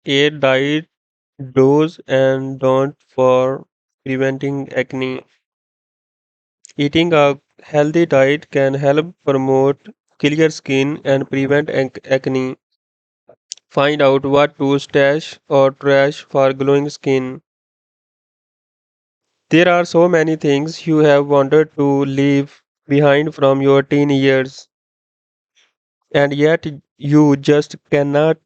A diet do's and don't for preventing acne. Eating a healthy diet can help promote clear skin and prevent acne. Find out what to stash or trash for glowing skin. There are so many things you have wanted to leave behind from your teen years, and yet you just cannot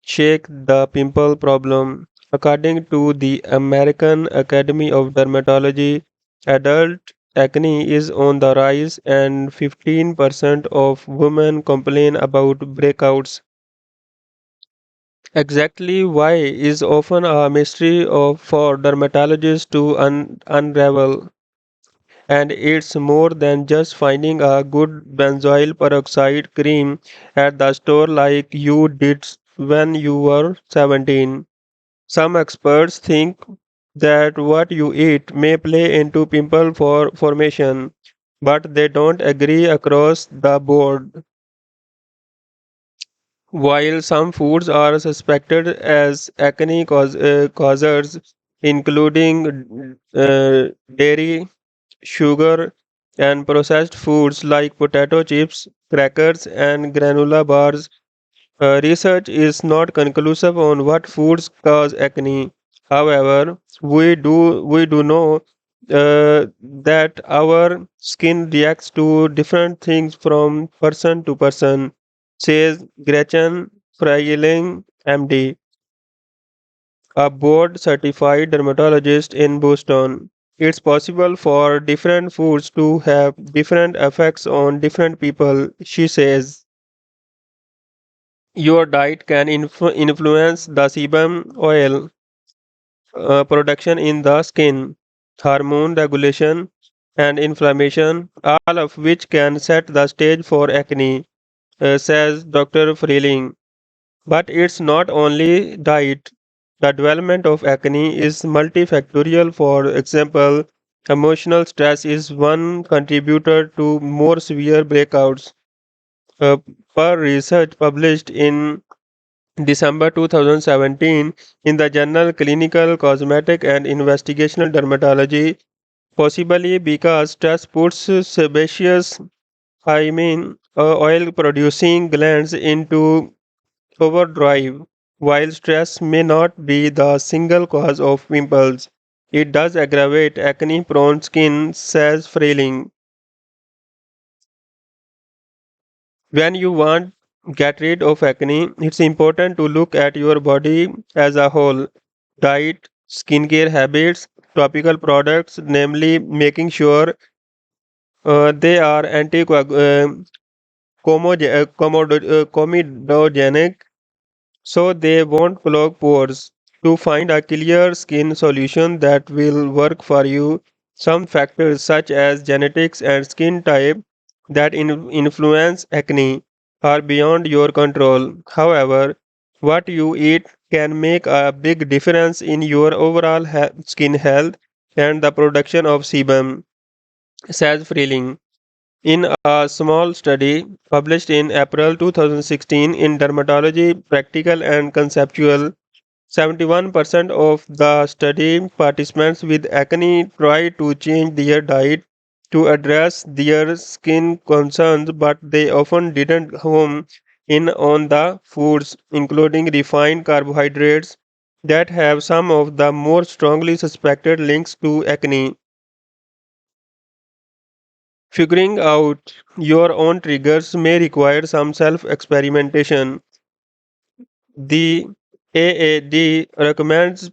shake the pimple problem. According to the American Academy of Dermatology, adult acne is on the rise, and 15% of women complain about breakouts. Exactly why is often a mystery for dermatologists to unravel. And it's more than just finding a good benzoyl peroxide cream at the store like you did when you were 17. Some experts think that what you eat may play into pimple formation, but they don't agree across the board. While some foods are suspected as acne causers, including dairy, sugar, and processed foods like potato chips, crackers, and granola bars, research is not conclusive on what foods cause acne. However, we do know that our skin reacts to different things from person to person, says Gretchen Freiling, MD, a board certified dermatologist in Boston. It's possible for different foods to have different effects on different people, she says. Your diet can influence the sebum oil production in the skin, hormone regulation, and inflammation, all of which can set the stage for acne, says Dr. Freeling. But it's not only diet. The development of acne is multifactorial. For example, emotional stress is one contributor to more severe breakouts. Uh, per research published in December 2017 in the journal Clinical Cosmetic and Investigational Dermatology, possibly because stress puts sebaceous, oil producing glands into overdrive. While stress may not be the single cause of pimples, it does aggravate acne prone skin, says Frailing. When you want get rid of acne, it's important to look at your body as a whole. Diet, skincare habits, topical products, namely making sure they are comedogenic so they won't clog pores. To find a clear skin solution that will work for you, some factors such as genetics and skin type that influence acne are beyond your control. However, what you eat can make a big difference in your overall skin health and the production of sebum, says Freeling. In a small study published in April 2016 in Dermatology Practical and Conceptual, 71% of the study participants with acne tried to change their diet to address their skin concerns, but they often didn't home in on the foods, including refined carbohydrates, that have some of the more strongly suspected links to acne. Figuring out your own triggers may require some self experimentation. The AAD recommends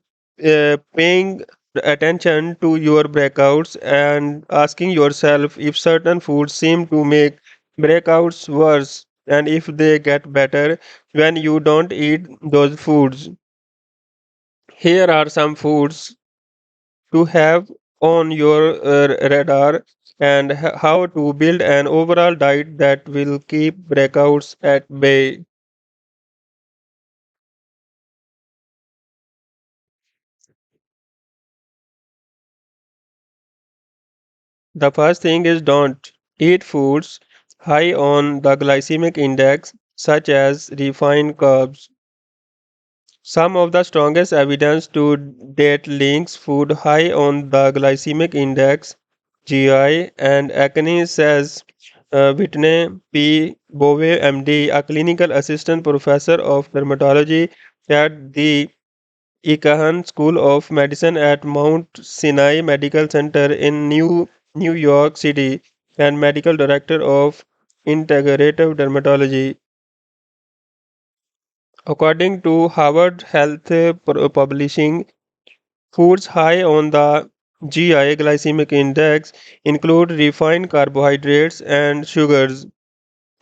paying attention to your breakouts and asking yourself if certain foods seem to make breakouts worse and if they get better when you don't eat those foods. Here are some foods to have on your radar and how to build an overall diet that will keep breakouts at bay. The first thing is don't eat foods high on the glycemic index, such as refined carbs, Some of the strongest evidence to date links food high on the glycemic index (GI) and acne, says Whitney P. Bowe, MD, a clinical assistant professor of dermatology at the Ikahan School of Medicine at Mount Sinai Medical Center in New York City and medical director of integrative dermatology. According to Harvard Health Publishing, foods high on the GI glycemic index include refined carbohydrates and sugars,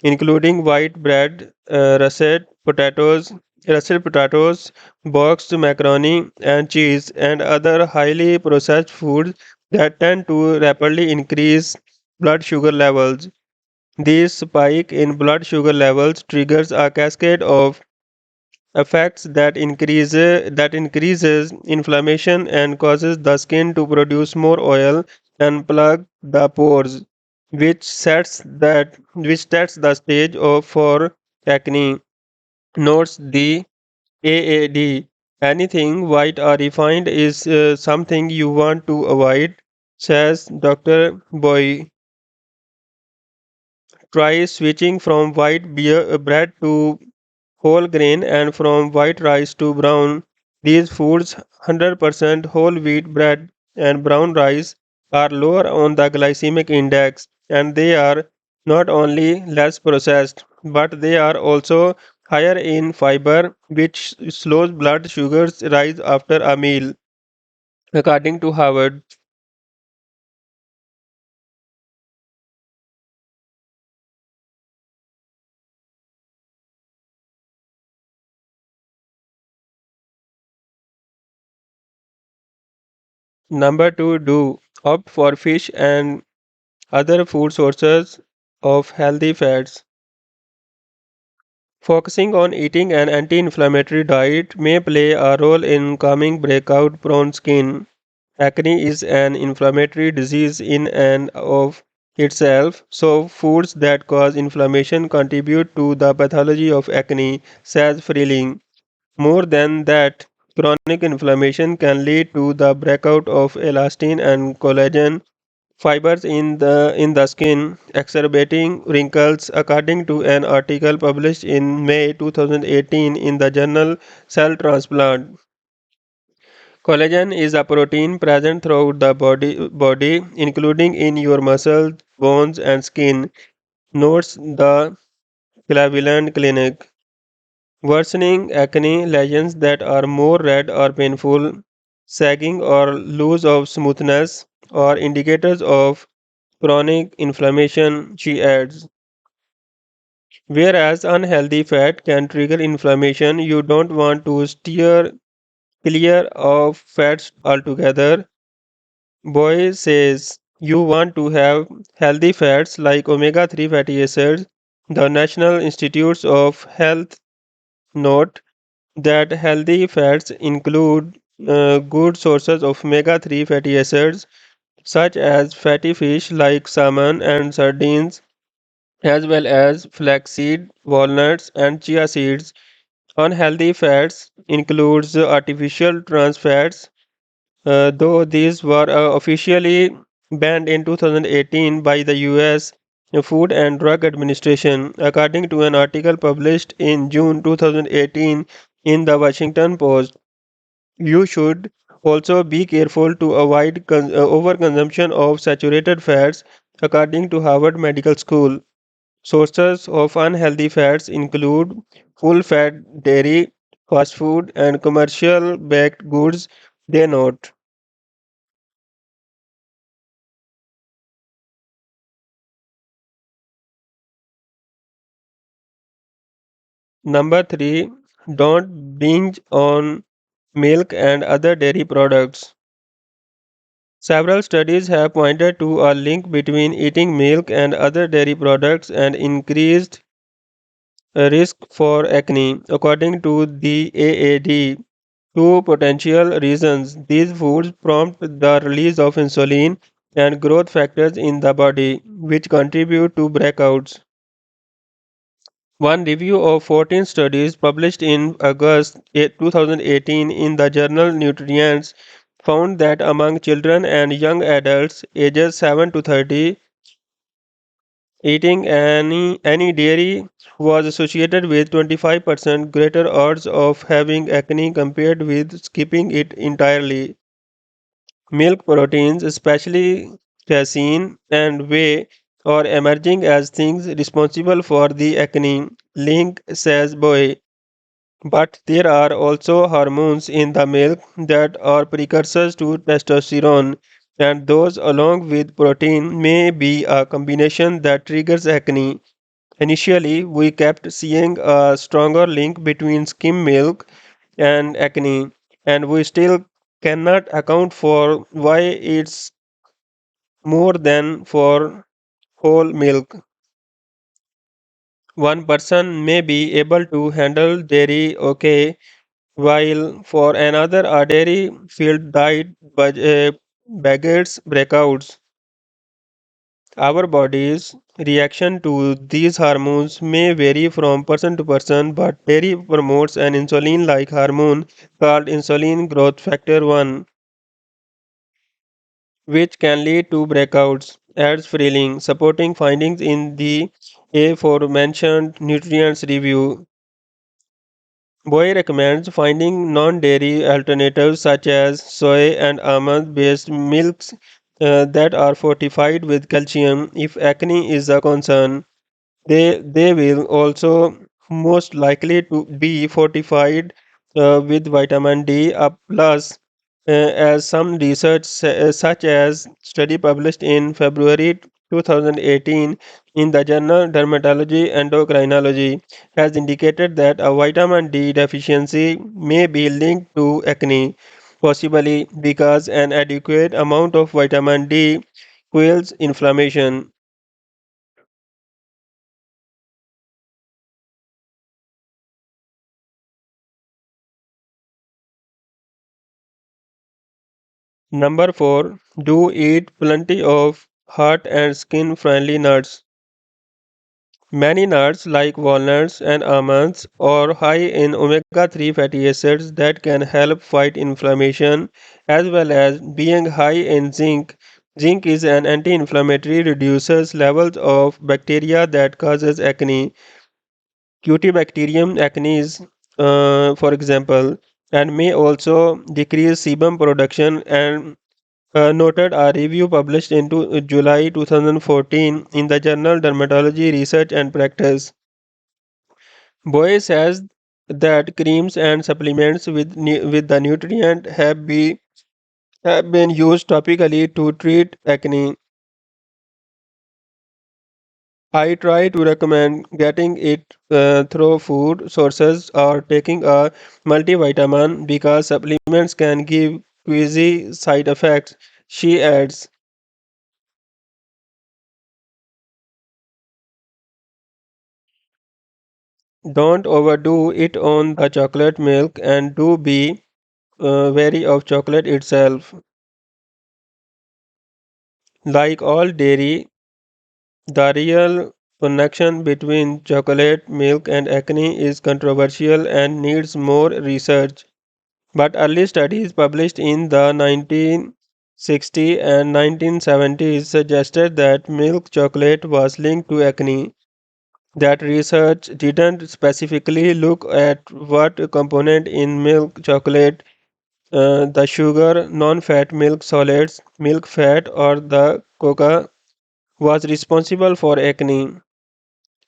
including white bread, russet potatoes, boxed macaroni and cheese, and other highly processed foods that tend to rapidly increase blood sugar levels. This spike in blood sugar levels triggers a cascade of effects that increases inflammation and causes the skin to produce more oil and plug the pores, which sets the stage for acne. Notes the AAD. Anything white or refined is something you want to avoid, says Dr. Boy. Try switching from bread to whole grain and from white rice to brown. These foods, 100% whole wheat bread and brown rice, are lower on the glycemic index, and they are not only less processed, but they are also higher in fiber, which slows blood sugars rise after a meal. According to Harvard. Number two, do opt for fish and other food sources of healthy fats. Focusing on eating an anti-inflammatory diet may play a role in calming breakout-prone skin. Acne is an inflammatory disease in and of itself, so foods that cause inflammation contribute to the pathology of acne, says Freeling. More than that, chronic inflammation can lead to the breakout of elastin and collagen fibers in the skin, exacerbating wrinkles, according to an article published in May 2018 in the journal Cell Transplant. Collagen is a protein present throughout the body, including in your muscles, bones, and skin, notes the Cleveland Clinic. Worsening acne lesions that are more red or painful, sagging or loss of smoothness, or indicators of chronic inflammation, she adds. Whereas unhealthy fat can trigger inflammation, you don't want to steer clear of fats altogether. Boy says you want to have healthy fats like omega 3 fatty acids. The National Institutes of Health note that healthy fats include good sources of omega 3 fatty acids such as fatty fish like salmon and sardines, as well as flaxseed, walnuts, and chia seeds. Unhealthy fats includes artificial trans fats, though these were officially banned in 2018 by the US Food and Drug Administration, according to an article published in June 2018 in the Washington Post. You should also be careful to avoid overconsumption of saturated fats, according to Harvard Medical School. Sources of unhealthy fats include full fat dairy, fast food, and commercial baked goods, they note. Number 3, don't binge on milk and other dairy products. Several studies have pointed to a link between eating milk and other dairy products and increased risk for acne, according to the AAD. Two potential reasons: these foods prompt the release of insulin and growth factors in the body, which contribute to breakouts. One review of 14 studies published in August 2018 in the journal Nutrients found that among children and young adults ages 7 to 30, eating any dairy was associated with 25% greater odds of having acne compared with skipping it entirely. Milk proteins, especially casein and whey, are emerging as things responsible for the acne, Link says Boy. But there are also hormones in the milk that are precursors to testosterone, and those, along with protein, may be a combination that triggers acne. Initially, we kept seeing a stronger link between skim milk and acne, and we still cannot account for why it's more than for whole milk. One person may be able to handle dairy okay, while for another a dairy filled diet begets breakouts. Our body's reaction to these hormones may vary from person to person, but dairy promotes an insulin like hormone called insulin growth factor 1, which can lead to breakouts, adds Freeling, supporting findings in the aforementioned nutrients review. Boy recommends finding non-dairy alternatives such as soy and almond-based milks that are fortified with calcium if acne is a concern. They will also most likely to be fortified with vitamin D a plus, as some research such as study published in February 2018 in the journal Dermatology Endocrinology has indicated that a vitamin D deficiency may be linked to acne, possibly because an adequate amount of vitamin D quells inflammation. Number 4. Do eat plenty of heart and skin friendly nuts. Many nuts like walnuts and almonds are high in omega-3 fatty acids that can help fight inflammation as well as being high in zinc. Zinc is an anti-inflammatory reduces levels of bacteria that causes acne. Cutibacterium acnes, for example, and may also decrease sebum production and noted a review published in July 2014 in the journal Dermatology Research and Practice. Boy says that creams and supplements with the nutrient have been used topically to treat acne. I try to recommend getting it through food sources or taking a multivitamin because supplements can give queasy side effects. She adds, don't overdo it on the chocolate milk and do be wary of chocolate itself. Like all dairy, the real connection between chocolate milk and acne is controversial and needs more research. But early studies published in the 1960s and 1970s suggested that milk chocolate was linked to acne. That research didn't specifically look at what component in milk chocolate, the sugar, non-fat milk solids, milk fat, or the cocoa was responsible for acne.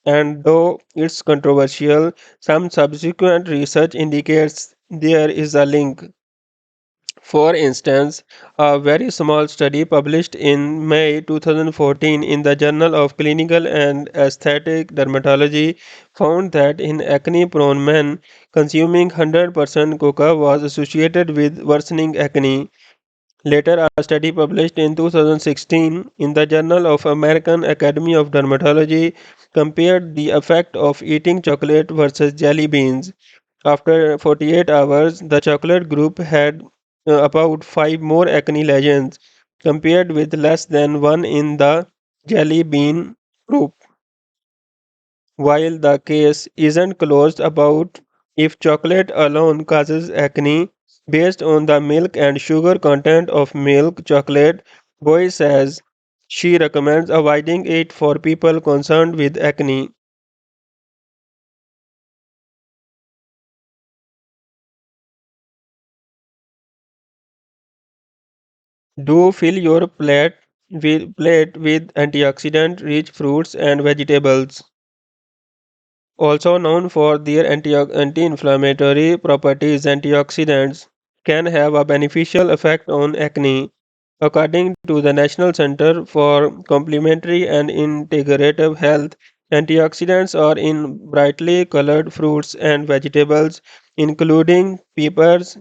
And though it's controversial, some subsequent research indicates there is a link. For instance, a very small study published in May 2014 in the Journal of Clinical and Aesthetic Dermatology found that in acne-prone men, consuming 100% coca was associated with worsening acne. Later, a study published in 2016 in the Journal of American Academy of Dermatology compared the effect of eating chocolate versus jelly beans. After 48 hours, the chocolate group had about 5 more acne lesions compared with less than 1 in the jelly bean group. While the case isn't closed about if chocolate alone causes acne, based on the milk and sugar content of milk chocolate, Boy says she recommends avoiding it for people concerned with acne. Do fill your plate with antioxidant rich fruits and vegetables. Also known for their anti-inflammatory properties, antioxidants can have a beneficial effect on acne. According to the National Center for Complementary and Integrative Health, antioxidants are in brightly colored fruits and vegetables, including peppers,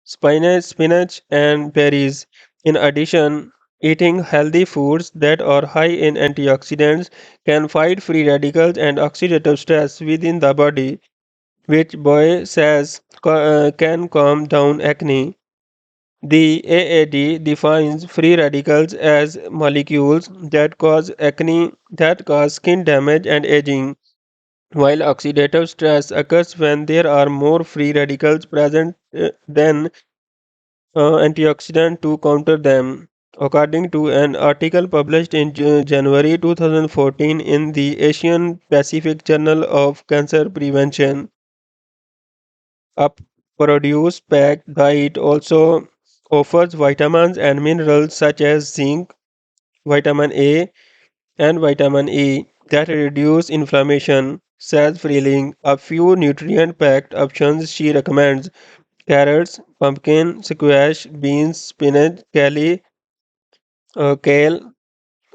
spinach, and berries. In addition, eating healthy foods that are high in antioxidants can fight free radicals and oxidative stress within the body, which Boy says can calm down acne. The AAD defines free radicals as molecules that cause skin damage and aging, while oxidative stress occurs when there are more free radicals present than antioxidant to counter them. According to an article published in January 2014 in the Asian Pacific Journal of Cancer Prevention, a produce packed diet also offers vitamins and minerals such as zinc, vitamin A, and vitamin E that reduce inflammation, says Freeling. A few nutrient packed options she recommends: carrots, pumpkin, squash, beans, spinach, kale,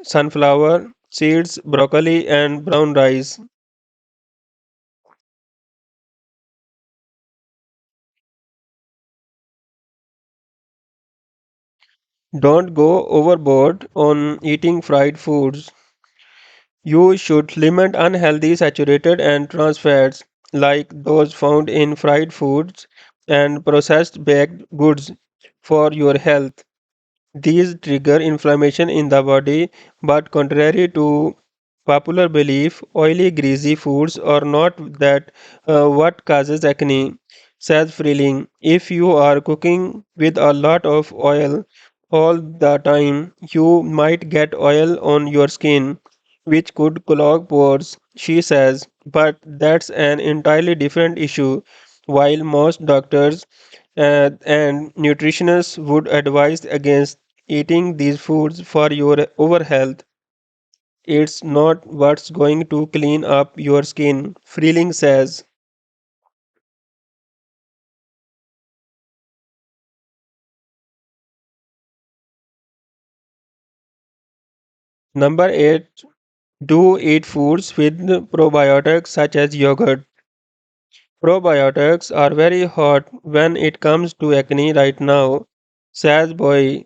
sunflower, seeds, broccoli, and brown rice. Don't go overboard on eating fried foods. You should limit unhealthy saturated and trans fats like those found in fried foods and processed baked goods for your health. These trigger inflammation in the body, but contrary to popular belief, oily, greasy foods are not that what causes acne, says Freeling. If you are cooking with a lot of oil all the time, you might get oil on your skin, which could clog pores, she says. But that's an entirely different issue. While most doctors and nutritionists would advise against eating these foods for your over health, it's not what's going to clean up your skin, Freeling says. Number 8. Do eat foods with probiotics such as yogurt. Probiotics are very hot when it comes to acne right now, says Boy.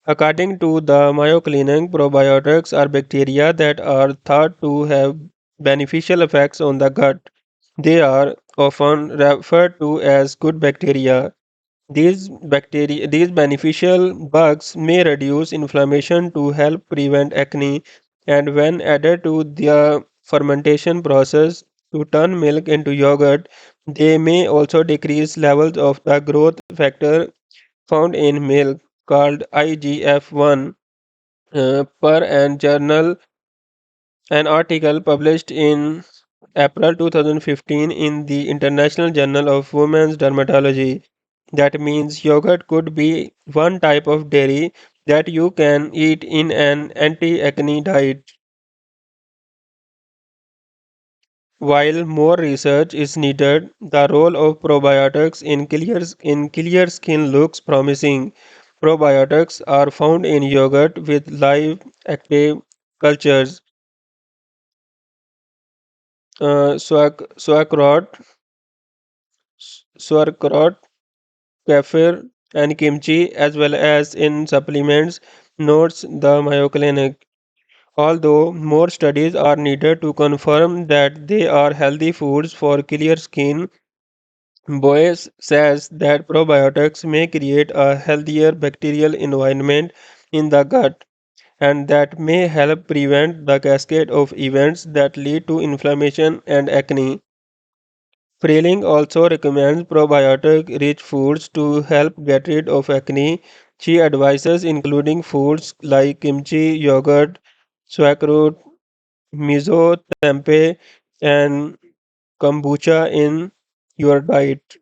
According to the Mayo Clinic, probiotics are bacteria that are thought to have beneficial effects on the gut. They are often referred to as good bacteria. These beneficial bugs may reduce inflammation to help prevent acne, and when added to the fermentation process to turn milk into yogurt, they may also decrease levels of the growth factor found in milk called IGF-1. Per an article published in April 2015 in the International Journal of Women's Dermatology. That means yogurt could be one type of dairy that you can eat in an anti-acne diet. While more research is needed, the role of probiotics in clear skin looks promising. Probiotics are found in yogurt with live active cultures, sauerkraut, sauerkraut, kefir, and kimchi, as well as in supplements, notes the Mayo Clinic. Although more studies are needed to confirm that they are healthy foods for clear skin, Boyce says that probiotics may create a healthier bacterial environment in the gut, and that may help prevent the cascade of events that lead to inflammation and acne. Freeling also recommends probiotic rich foods to help get rid of acne. She advises including foods like kimchi, yogurt, sauerkraut, miso, tempeh, and kombucha in your diet.